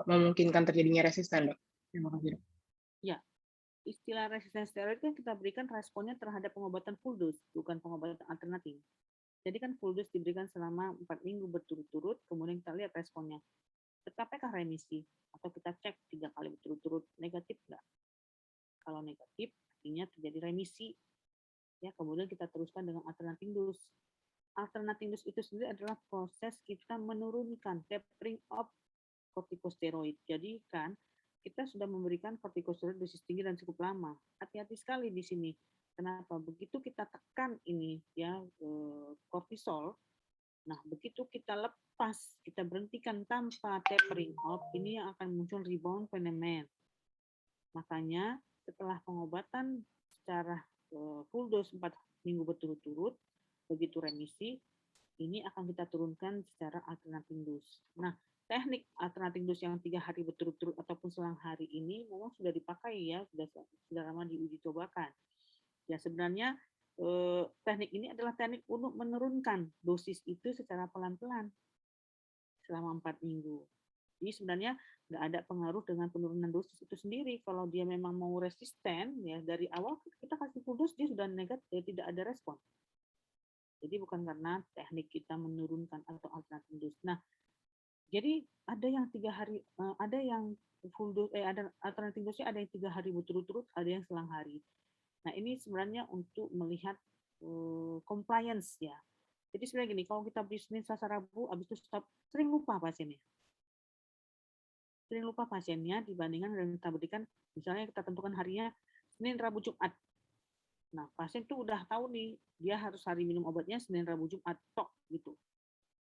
memungkinkan terjadinya resisten, dok? Terima kasih, dok. Ya, istilah resisten steroid kan kita berikan responnya terhadap pengobatan full dose, bukan pengobatan alternatif. Jadi kan full dose diberikan selama 4 minggu berturut-turut, kemudian kita lihat responnya. Tercapainkah remisi? Atau kita cek 3 kali berturut-turut, negatif nggak? Kalau negatif, artinya terjadi remisi. Ya, kemudian kita teruskan dengan alternatif dose. Alternatif dose itu sendiri adalah proses kita menurunkan tapering of kortikosteroid. Jadi kan kita sudah memberikan kortikosteroid dosis tinggi dan cukup lama. Hati-hati sekali di sini. Kenapa? Begitu kita tekan ini ya kortisol, nah begitu kita lepas, kita berhentikan tanpa tapering off, ini yang akan muncul rebound phenomenon. Makanya setelah pengobatan secara full dose 4 minggu berturut-turut, begitu remisi, ini akan kita turunkan secara alternatif dose. Nah, teknik alternatif dose yang 3 hari berturut-turut ataupun selang hari ini memang sudah dipakai ya, sudah lama diuji cobakan. Ya sebenarnya teknik ini adalah teknik untuk menurunkan dosis itu secara pelan-pelan selama 4 minggu. Jadi sebenarnya nggak ada pengaruh dengan penurunan dosis itu sendiri. Kalau dia memang mau resisten, ya dari awal kita kasih full dose dia sudah negatif, tidak ada respon. Jadi bukan karena teknik kita menurunkan atau alternatif dose. Nah, jadi ada yang 3 hari, ada yang full dose, ada alternatif dose ada yang 3 hari berturut-turut, ada yang selang hari. Nah, ini sebenarnya untuk melihat compliance ya. Jadi sebenarnya gini, kalau kita beri Senin, Selasa, Rabu, habis itu stop, sering lupa pasiennya. Sering lupa pasiennya dibandingkan dengan kita berikan, misalnya kita tentukan harinya Senin, Rabu, Jumat. Nah, pasien tuh udah tahu nih, dia harus hari minum obatnya Senin, Rabu, Jumat, tok gitu.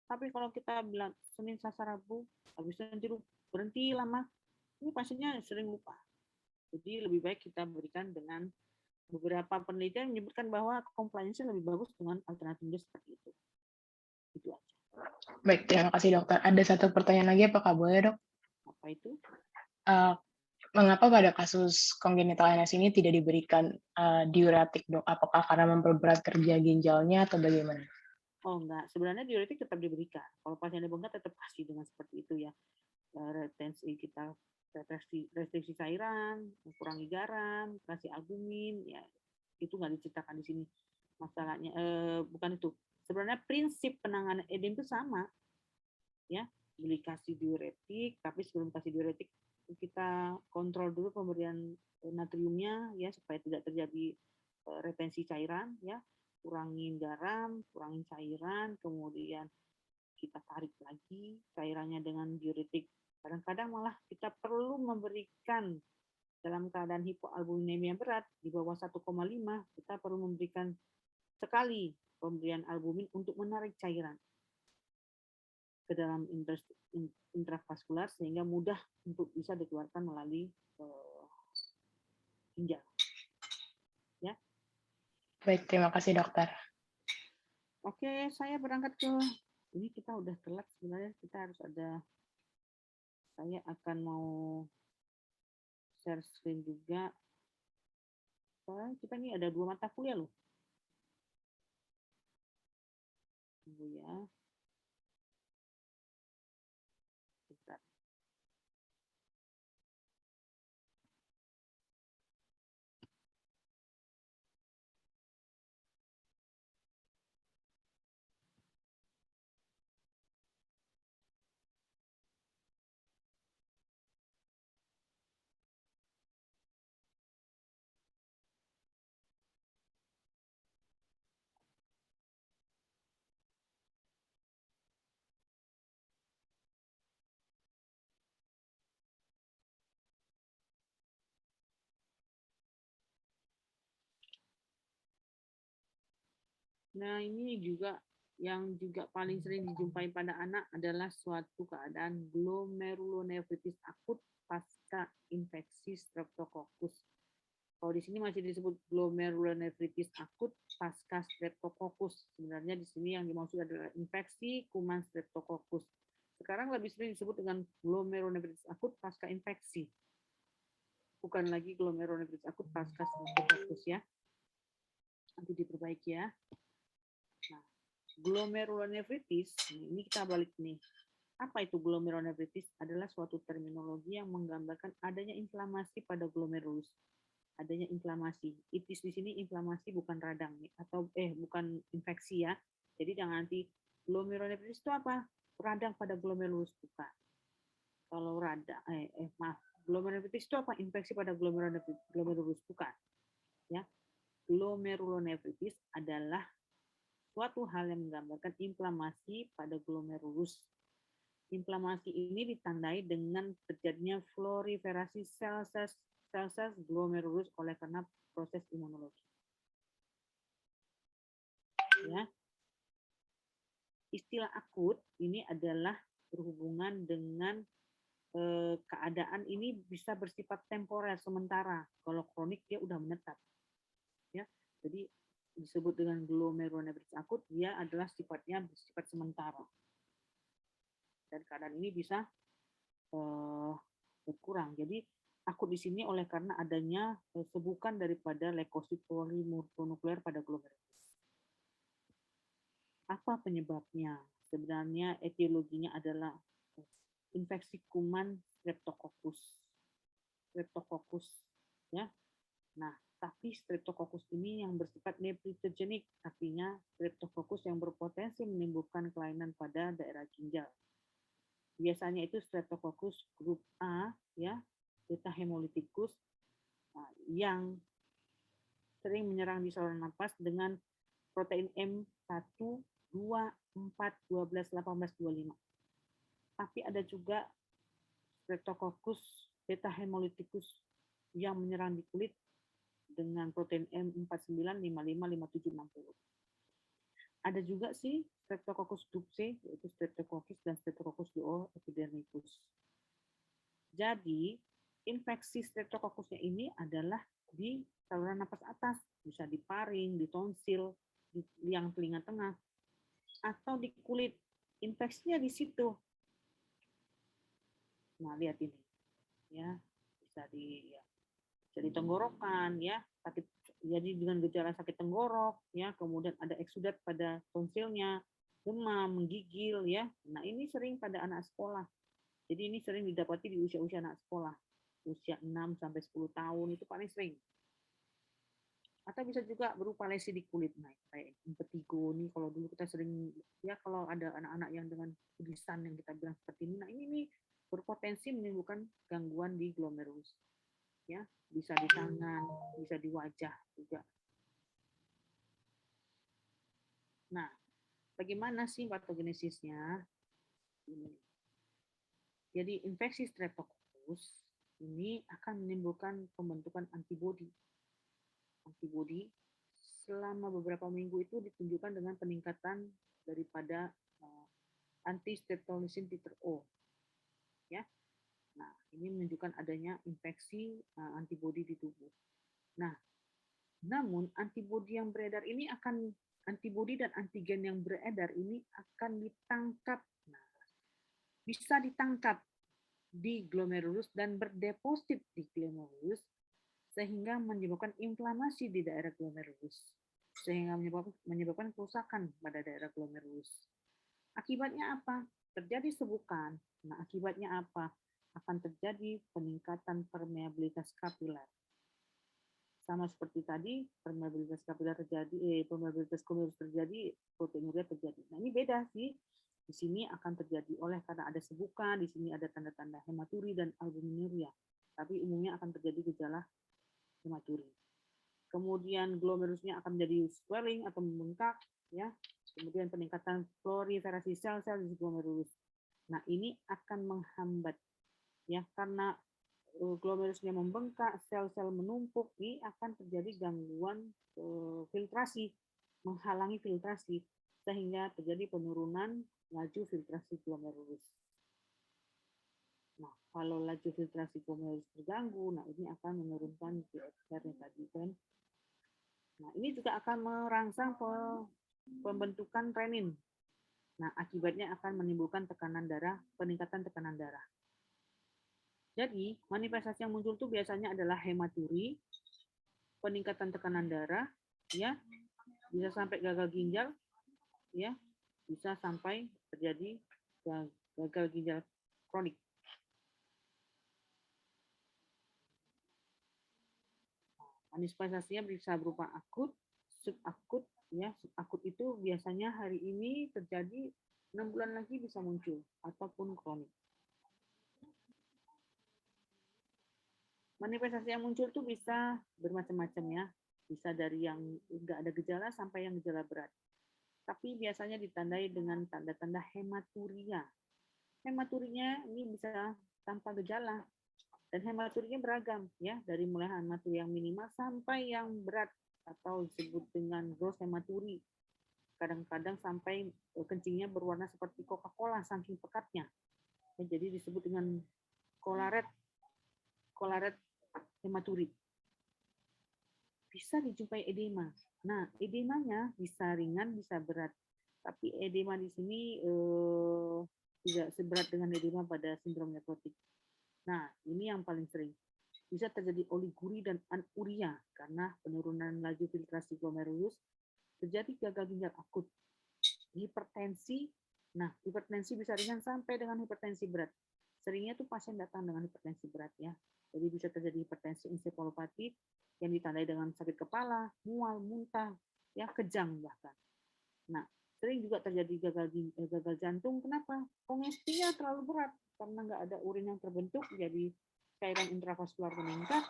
Tapi kalau kita bilang Senin, Selasa, Rabu, habis itu nanti berhenti lama, ini pasiennya sering lupa. Jadi lebih baik kita berikan dengan beberapa penelitian menyebutkan bahwa compliance lebih bagus dengan alternatif seperti itu. Itu aja. Baik, terima kasih, dokter. Ada satu pertanyaan lagi, apakah boleh, dok? Apa itu? Mengapa pada kasus congenital ANS ini tidak diberikan diuretik, dok? Apakah karena memperberat kerja ginjalnya atau bagaimana? Oh enggak, sebenarnya diuretik tetap diberikan. Kalau pasiennya bengkak tetap kasih dengan seperti itu ya. Retensi kita restriksi cairan, kurangi garam, kasih albumin, ya itu nggak diceritakan di sini. Masalahnya bukan itu. Sebenarnya prinsip penanganan edem itu sama, ya. Beli kasih diuretik, tapi sebelum kasih diuretik kita kontrol dulu pemberian natriumnya ya supaya tidak terjadi retensi cairan ya, kurangin garam, kurangin cairan, kemudian kita tarik lagi cairannya dengan diuretik. Kadang-kadang malah kita perlu memberikan dalam keadaan hipoalbuminemia berat di bawah 1,5, kita perlu memberikan sekali pemberian albumin untuk menarik cairan ke dalam intravaskular sehingga mudah untuk bisa dikeluarkan melalui ginjal. Ya. Baik, terima kasih, dokter. Oke, saya berangkat ke ini, kita udah telat sebenarnya, kita harus ada, saya akan mau share screen juga. Soalnya kita ini ada 2 mata kuliah loh. Tunggu ya. Bentar. Nah, ini juga yang juga paling sering dijumpai pada anak adalah suatu keadaan glomerulonefritis akut pasca infeksi Streptococcus. Kalau di sini masih disebut glomerulonefritis akut pasca Streptococcus. Sebenarnya di sini yang dimaksud adalah infeksi kuman Streptococcus. Sekarang lebih sering disebut dengan glomerulonefritis akut pasca infeksi. Bukan lagi glomerulonefritis akut pasca Streptococcus ya. Nanti diperbaiki ya. Nah, glomerulonefritis, ini kita balik nih. Apa itu glomerulonefritis? Adalah suatu terminologi yang menggambarkan adanya inflamasi pada glomerulus. Adanya inflamasi. Itis di sini inflamasi bukan radang atau bukan infeksi ya. Jadi jangan nanti glomerulonefritis itu apa? Radang pada glomerulus bukan. Kalau radang glomerulonefritis itu apa? Infeksi pada glomerulus bukan. Ya. Glomerulonefritis adalah suatu hal yang menggambarkan inflamasi pada glomerulus. Inflamasi ini ditandai dengan terjadinya proliferasi sel-sel glomerulus oleh karena proses imunologi. Ya. Istilah akut ini adalah berhubungan dengan keadaan ini bisa bersifat temporer sementara. Kalau kronik dia udah menetap. Ya. Jadi disebut dengan glomerulonefritis akut, dia adalah sifatnya bersifat sementara. Dan keadaan ini bisa berkurang. Jadi akut di sini oleh karena adanya sebukan daripada leukosit polimonuklear pada glomerulus. Apa penyebabnya? Sebenarnya etiologinya adalah infeksi kuman Streptococcus. Ya. Nah, tapi Streptococcus ini yang bersifat nephrotogenik, artinya Streptococcus yang berpotensi menimbulkan kelainan pada daerah ginjal. Biasanya itu Streptococcus grup A, ya, beta hemolyticus, yang sering menyerang di saluran napas dengan protein M1, 2, 4, 12, 18, 25. Tapi ada juga Streptococcus beta hemolyticus yang menyerang di kulit dengan protein M49, 55, 57, 60. Ada juga sih Streptococcus grup C, yaitu Streptococcus dan Streptococcus duo epidermicus. Jadi, infeksi Streptococcusnya ini adalah di saluran napas atas, bisa di paring, di tonsil, di liang telinga tengah, atau di kulit. Infeksinya di situ. Nah, lihat ini. Ya, bisa di tenggorokan, ya, sakit, jadi dengan gejala sakit tenggorok, ya, kemudian ada eksudat pada tonsilnya, demam, menggigil, ya. Nah, ini sering pada anak sekolah. Jadi ini sering didapati di usia-usia anak sekolah. Usia 6 sampai 10 tahun itu paling sering. Atau bisa juga berupa lesi di kulit, nah, kayak impetigo nih, kalau dulu kita sering, ya, kalau ada anak-anak yang dengan tulisan yang kita bilang seperti ini, nah ini nih berpotensi menimbulkan gangguan di glomerulus. Ya, bisa di tangan, bisa di wajah juga. Nah, bagaimana sih patogenesisnya? Jadi infeksi Streptococcus ini akan menimbulkan pembentukan antibodi. Antibodi selama beberapa minggu itu ditunjukkan dengan peningkatan daripada anti-streptolysin titer O. Ya. Nah, ini menunjukkan adanya infeksi antibodi di tubuh. Nah, namun antibodi yang beredar ini antibodi dan antigen yang beredar ini akan ditangkap. Nah, bisa ditangkap di glomerulus dan berdeposit di glomerulus sehingga menyebabkan inflamasi di daerah glomerulus, sehingga menyebabkan kerusakan pada daerah glomerulus. Akibatnya apa? Terjadi sebukan. Nah, akibatnya apa? Akan terjadi peningkatan permeabilitas kapiler. Sama seperti tadi, permeabilitas kapiler terjadi, permeabilitas glomerulus terjadi, proteinuria terjadi. Nah, ini beda sih. Di sini akan terjadi oleh karena ada sebukan, di sini ada tanda-tanda hematuri dan albuminuria. Tapi umumnya akan terjadi gejala hematuri. Kemudian glomerusnya akan menjadi swelling atau membengkak, ya. Kemudian peningkatan proliferasi sel-sel di glomerulus. Nah, ini akan menghambat, ya, karena glomerusnya membengkak, sel-sel menumpuk, ini akan terjadi gangguan filtrasi menghalangi filtrasi sehingga terjadi penurunan laju filtrasi glomerulus. Nah, kalau laju filtrasi glomerulus terganggu, nah ini akan menurunkan GFR-nya tadi kan. Nah, ini juga akan merangsang pembentukan renin. Nah, akibatnya akan menimbulkan tekanan darah, peningkatan tekanan darah. Jadi, manifestasi yang muncul itu biasanya adalah hematuri, peningkatan tekanan darah, ya, bisa sampai gagal ginjal, ya, bisa sampai terjadi gagal ginjal kronik. Manifestasinya bisa berupa akut, subakut, ya. Subakut itu biasanya hari ini terjadi 6 bulan lagi bisa muncul ataupun kronik. Manifestasi yang muncul tuh bisa bermacam-macam ya. Bisa dari yang enggak ada gejala sampai yang gejala berat. Tapi biasanya ditandai dengan tanda-tanda hematuria. Hematurinya ini bisa tanpa gejala. Dan hematurinya beragam ya, dari mulai hematuri yang minimal sampai yang berat atau disebut dengan gross hematuri. Kadang-kadang sampai kencingnya berwarna seperti Coca-Cola saking pekatnya. Ya, jadi disebut dengan kolaret hematuri. Bisa dijumpai edema. Nah, edemanya bisa ringan, bisa berat. Tapi edema di sini tidak seberat dengan edema pada sindrom nekrotik. Nah, ini yang paling sering. Bisa terjadi oliguri dan anuria karena penurunan laju filtrasi glomerulus, terjadi gagal ginjal akut, hipertensi. Nah, hipertensi bisa ringan sampai dengan hipertensi berat. Seringnya tuh pasien datang dengan hipertensi berat ya. Jadi bisa terjadi hipertensi ensefalopatik yang ditandai dengan sakit kepala, mual, muntah, ya kejang bahkan. Nah, sering juga terjadi gagal jantung. Kenapa? Kongestinya terlalu berat karena nggak ada urin yang terbentuk, jadi cairan intravaskular meningkat,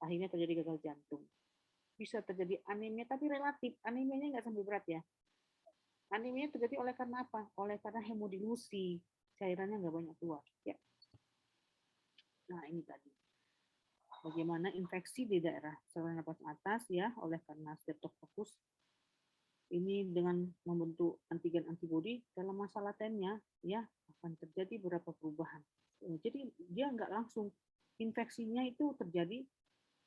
akhirnya terjadi gagal jantung. Bisa terjadi anemia, tapi relatif. Anemianya nggak sampai berat ya. Anemia terjadi oleh karena apa? Oleh karena hemodilusi, cairannya nggak banyak keluar. Ya. Nah, ini tadi. Bagaimana infeksi di daerah saluran nafas atas ya, oleh karena streptococcus ini dengan membentuk antigen antibodi dalam masa latennya ya akan terjadi beberapa perubahan. Jadi dia nggak langsung infeksinya itu terjadi,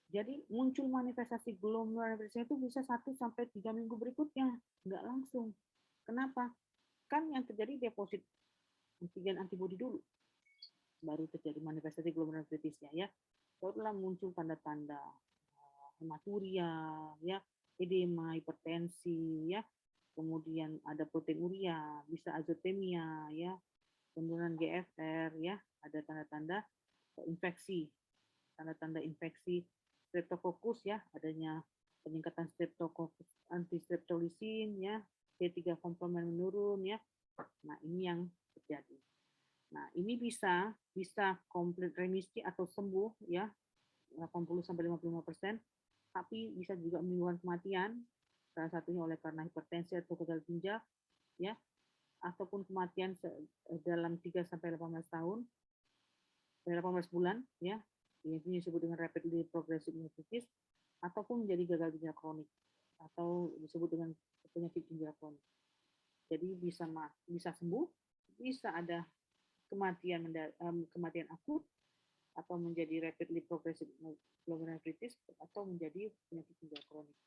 jadi muncul manifestasi glomerulonephritis itu bisa 1 sampai 3 minggu berikutnya, nggak langsung. Kenapa? Kan yang terjadi deposit antigen antibodi dulu, baru terjadi manifestasi glomerulonephritisnya ya. Barulah muncul tanda-tanda hematuria, ya, edema, hipertensi, ya, kemudian ada proteinuria, bisa azotemia, ya, penurunan GFR, ya, ada tanda-tanda infeksi, tanda-tanda infeksi streptococcus, ya, adanya peningkatan streptococcus antistreptolisin, ya, T3 komplement menurun, ya. Nah, ini yang terjadi. Nah, ini bisa komplit remisi atau sembuh, ya, 80 sampai 55%, tapi bisa juga menimbulkan kematian, salah satunya oleh karena hipertensi atau gagal ginjal, ya, ataupun kematian dalam 3 sampai 18 tahun, 18 bulan, ya, ini disebut dengan rapidly progressive nephritis, ataupun menjadi gagal ginjal kronik, atau disebut dengan penyakit ginjal kronik. Jadi bisa sembuh, bisa ada kematian akut, atau menjadi rapidly progressive glomerulonephritis, atau menjadi penyakit ginjal kronik.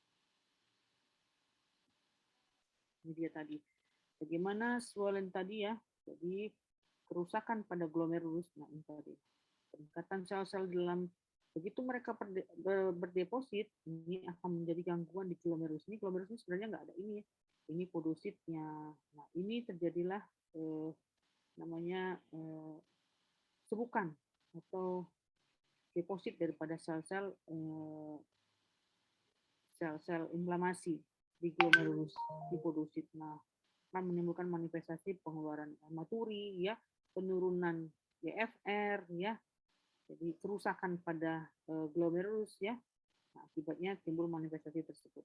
Ini dia tadi. Bagaimana swollen tadi ya, jadi kerusakan pada glomerulus. Nah, ini tadi. Peningkatan sel-sel dalam, begitu mereka berdeposit, ini akan menjadi gangguan di glomerulus. Ini glomerulus ini sebenarnya nggak ada ini. Ini podositnya. Nah, ini terjadilah namanya sebukan atau deposit daripada sel-sel inflamasi di glomerulus, di podosit. Nah, akan menimbulkan manifestasi pengeluaran hematuri, ya, penurunan GFR, ya, jadi kerusakan pada glomerulus, ya. Nah, akibatnya timbul manifestasi tersebut.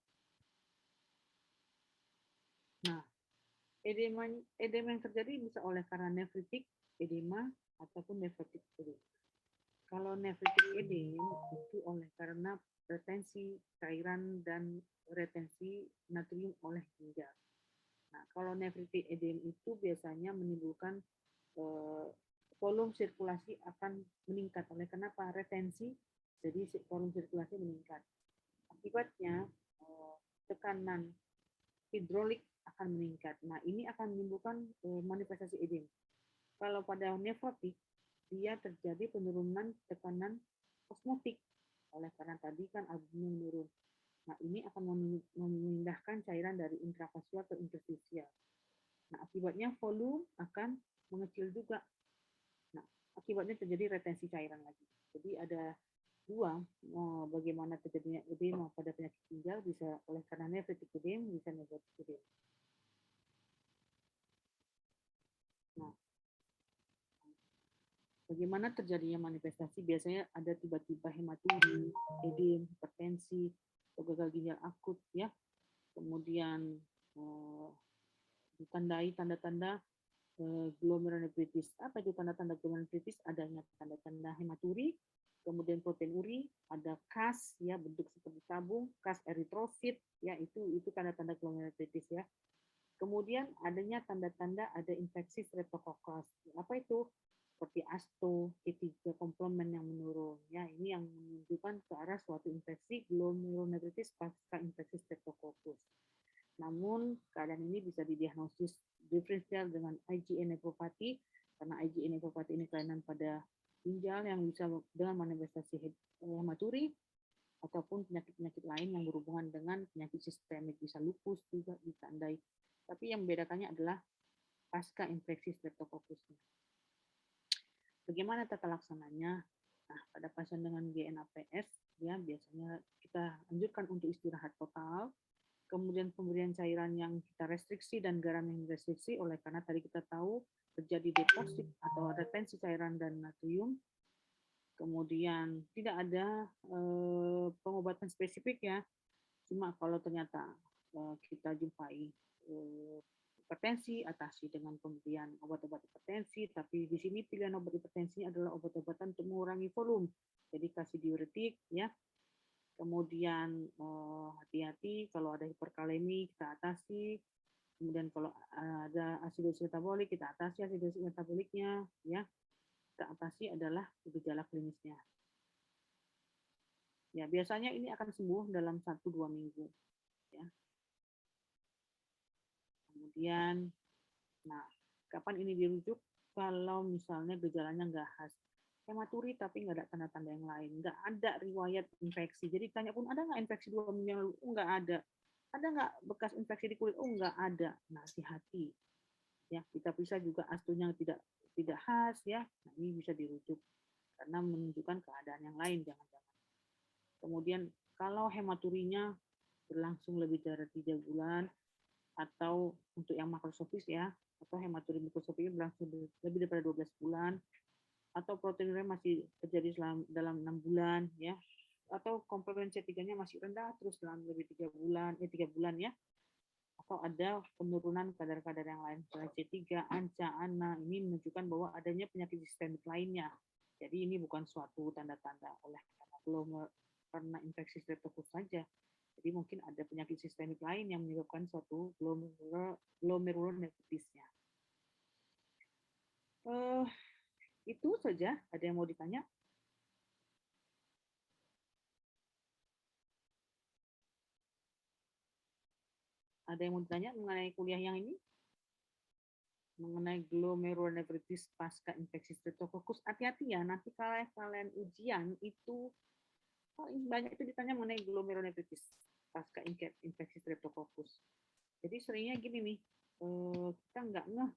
Nah, edema yang terjadi bisa oleh karena nefritik edema ataupun nefrotik edema. Kalau nephritic edema itu oleh karena retensi cairan dan retensi natrium oleh ginjal. Nah, kalau nephritic edema itu biasanya menimbulkan volume sirkulasi akan meningkat. Oleh kenapa? Retensi, jadi volume sirkulasi meningkat. Akibatnya tekanan hidrolik akan meningkat. Nah, ini akan menimbulkan manifestasi edema. Kalau pada nefrotik, dia terjadi penurunan tekanan osmotik. Oleh karena tadi kan albumin menurun. Nah, ini akan memindahkan cairan dari intravaskular ke interstisial. Nah, akibatnya volume akan mengecil juga. Nah, akibatnya terjadi retensi cairan lagi. Jadi ada dua, bagaimana terjadinya edema pada penyakit ginjal, bisa oleh karena nephritic edema, bisa nephrotic edema. Nah, bagaimana terjadinya manifestasi? Biasanya ada tiba-tiba hematuri, edema, hipertensi, atau gagal ginjal akut, ya. Kemudian ditandai tanda-tanda glomerulonefritis. Apa itu tanda-tanda glomerulonefritis? Adanya tanda-tanda hematuri, kemudian proteinuria, ada kas, ya, bentuk seperti tabung, kas eritrofit, ya, itu tanda-tanda glomerulonefritis, ya. Kemudian adanya tanda-tanda ada infeksi streptococcus. Apa itu? Seperti asto, T3 komplement yang menurun. Ya, ini yang menunjukkan ke arah suatu infeksi glomerulonefritis pasca infeksi streptococcus. Namun keadaan ini bisa didiagnosis diferensial dengan IgA nephropathy, karena IgA nephropathy ini kelainan pada ginjal yang bisa dengan manifestasi hematuri ataupun penyakit-penyakit lain yang berhubungan dengan penyakit sistemik, bisa lupus juga ditandai. Tapi yang membedakannya adalah pasca infeksi streptococcusnya. Bagaimana tata laksananya? Nah, pada pasien dengan GNAPS, ya biasanya kita anjurkan untuk istirahat total, kemudian pemberian cairan yang kita restriksi dan garam yang restriksi, oleh karena tadi kita tahu terjadi deposit atau retensi cairan dan natrium. Kemudian tidak ada pengobatan spesifik, ya, cuma kalau ternyata kita jumpai hipertensi, atasi dengan pemberian obat-obat hipertensi, tapi di sini pilihan obat hipertensi adalah obat-obatan untuk mengurangi volume. Jadi kasih diuretik, ya. Kemudian hati-hati kalau ada hiperkalemi kita atasi. Kemudian kalau ada asidosis metabolik kita atasi asidosis metaboliknya, ya. Kita atasi adalah gejala klinisnya. Ya, biasanya ini akan sembuh dalam 1-2 minggu, ya. Kemudian, nah, kapan ini dirujuk? Kalau misalnya gejalanya nggak khas, hematuri tapi nggak ada tanda-tanda yang lain, nggak ada riwayat infeksi. Jadi tanya pun ada nggak infeksi 2 minggu yang lalu? Oh, nggak ada. Ada nggak bekas infeksi di kulit? Oh, nggak ada. Nah, hati-hati. Ya, kita bisa juga astunya tidak khas, ya. Nah, ini bisa dirujuk karena menunjukkan keadaan yang lain, jangan-jangan. Kemudian kalau hematurinya berlangsung lebih dari 3 bulan, atau untuk yang makrosofis, ya, atau hematuri mikroskopis berlangsung lebih daripada 12 bulan, atau proteinuria masih terjadi dalam 6 bulan, ya, atau komplement C3-nya masih rendah terus dalam lebih 3 bulan, ya, atau ada penurunan kadar-kadar yang lain, misalnya C3, ANCA, ANA, ini menunjukkan bahwa adanya penyakit sistemik lainnya. Jadi ini bukan suatu tanda-tanda oleh karena infeksi streptococcus saja. Jadi mungkin ada penyakit sistemik lain yang menyebabkan suatu glomerulonefritisnya. Itu saja. Ada yang mau ditanya? Ada yang mau ditanya mengenai kuliah yang ini? Mengenai glomerulonefritis pasca infeksi streptococcus. Hati-hati ya, nanti kalau kalian ujian itu banyak itu ditanya mengenai glomerulonefritis pasca infeksi streptococcus. Jadi seringnya gini nih, kita nggak ngeh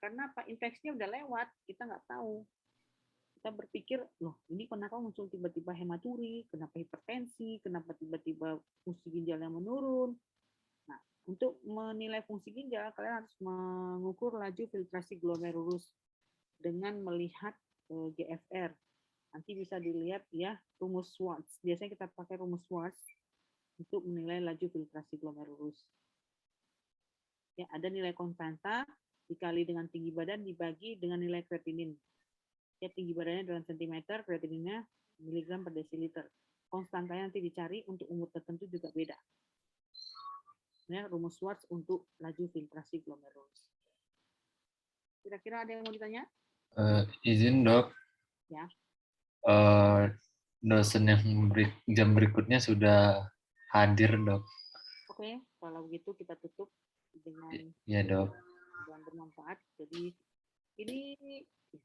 karena apa, infeksinya udah lewat, kita nggak tahu. Kita berpikir, loh ini kenapa muncul tiba-tiba hematuri, kenapa hipertensi, kenapa tiba-tiba fungsi ginjal yang menurun. Nah, untuk menilai fungsi ginjal, kalian harus mengukur laju filtrasi glomerulus dengan melihat GFR. Nanti bisa dilihat, ya, rumus Schwartz. Biasanya kita pakai rumus Schwartz untuk menilai laju filtrasi glomerulus. Ya, ada nilai konstanta dikali dengan tinggi badan dibagi dengan nilai kreatinin. Ya, tinggi badannya dalam sentimeter, kreatininnya miligram per desiliter. Konstantanya nanti dicari untuk umur tertentu juga beda. Ya, rumus Schwartz untuk laju filtrasi glomerulus. Kira-kira ada yang mau ditanya? Izin dok, Ya. dosen yang jam berikutnya sudah hadir dok. Oke, kalau begitu kita tutup dengan Ya dok. yang bermanfaat. Jadi ini